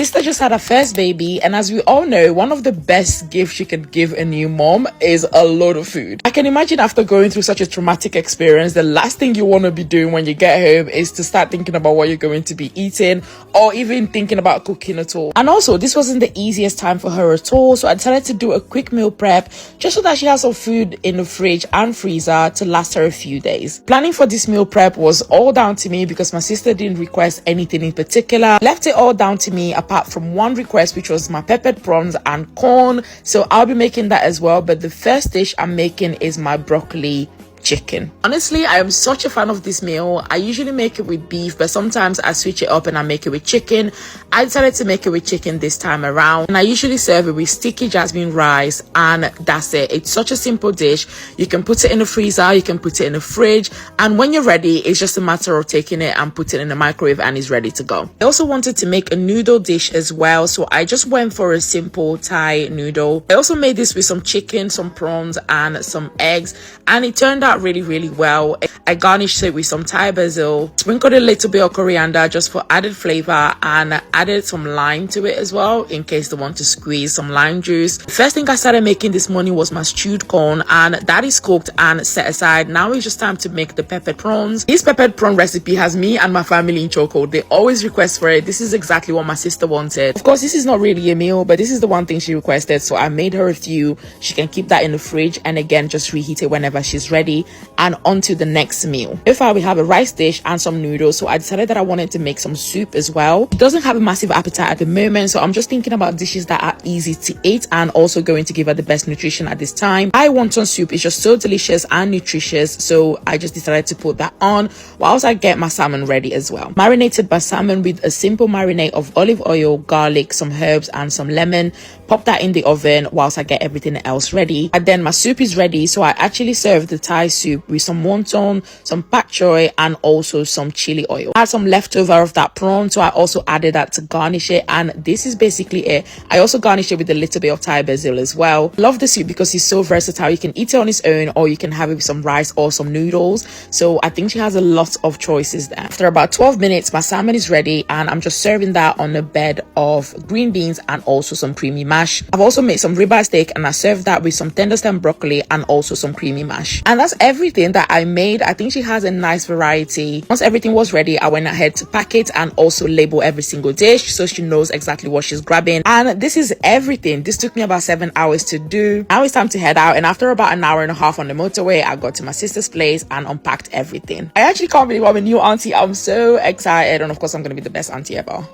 sister just had her first baby, and as we all know, one of the best gifts you can give a new mom is a load of food. I can imagine after going through such a traumatic experience, the last thing you want to be doing when you get home is to start thinking about what you're going to be eating, or even thinking about cooking at all. And also, this wasn't the easiest time for her at all, so I decided to do a quick meal prep just so that she has some food in the fridge and freezer to last her a few days. Planning for this meal prep was all down to me because my sister didn't request anything in particular. Left it all down to me apart from one request, which was my peppered prawns and corn, so I'll be making that as well. But the first dish I'm making is my broccoli chicken. Honestly, I am such a fan of this meal. I usually make it with beef, but sometimes I switch it up and I make it with chicken. I decided to make it with chicken this time around, and I usually serve it with sticky jasmine rice, and that's it. It's such a simple dish. You can put it in the freezer, you can put it in the fridge, and when you're ready, it's just a matter of taking it and putting it in the microwave and it's ready to go. I also wanted to make a noodle dish as well, so I just went for a simple Thai noodle. I also made this with some chicken, some prawns, and some eggs, and it turned out really well. I garnished it with some Thai basil, sprinkled a little bit of coriander just for added flavor, and added some lime to it as well in case they want to squeeze some lime juice. The first thing I started making this morning was my stewed corn, and that is cooked and set aside. Now it's just time to make the peppered prawns. This peppered prawn recipe has me and my family in choco. They always request for it. This is exactly what my sister wanted. Of course, this is not really a meal, but this is the one thing she requested, so I made her a few. She can keep that in the fridge and again just reheat it whenever she's ready, and on to the next meal. So far we have a rice dish and some noodles, so I decided that I wanted to make some soup as well. It doesn't have a massive appetite at the moment, so I'm just thinking about dishes that are easy to eat and also going to give her the best nutrition at this time. Wonton soup is just so delicious and nutritious, so I just decided to put that on whilst I get my salmon ready as well. Marinated my salmon with a simple marinade of olive oil, garlic, some herbs and some lemon. Pop that in the oven whilst I get everything else ready, and then my soup is ready. So I actually served the Thai soup with some wonton, some pak choy, and also some chili oil. I had some leftover of that prawn, so I also added that to garnish it, and this is basically it. I also garnished it with a little bit of Thai basil as well. Love the soup because it's so versatile. You can eat it on its own, or you can have it with some rice or some noodles, so I think she has a lot of choices there. After about 12 minutes, my salmon is ready, and I'm just serving that on a bed of green beans and also some creamy mash. I've also made some ribeye steak, and I served that with some tender stem broccoli and also some creamy mash. And that's everything that I made. I think she has a nice variety. Once everything was ready, I went ahead to pack it and also label every single dish so she knows exactly what she's grabbing. And this is everything. This took me about 7 hours to do. Now it's time to head out, and after about an hour and a half on the motorway, I got to my sister's place and unpacked everything. I actually can't believe I'm a new auntie. I'm so excited, and of course I'm going to be the best auntie ever.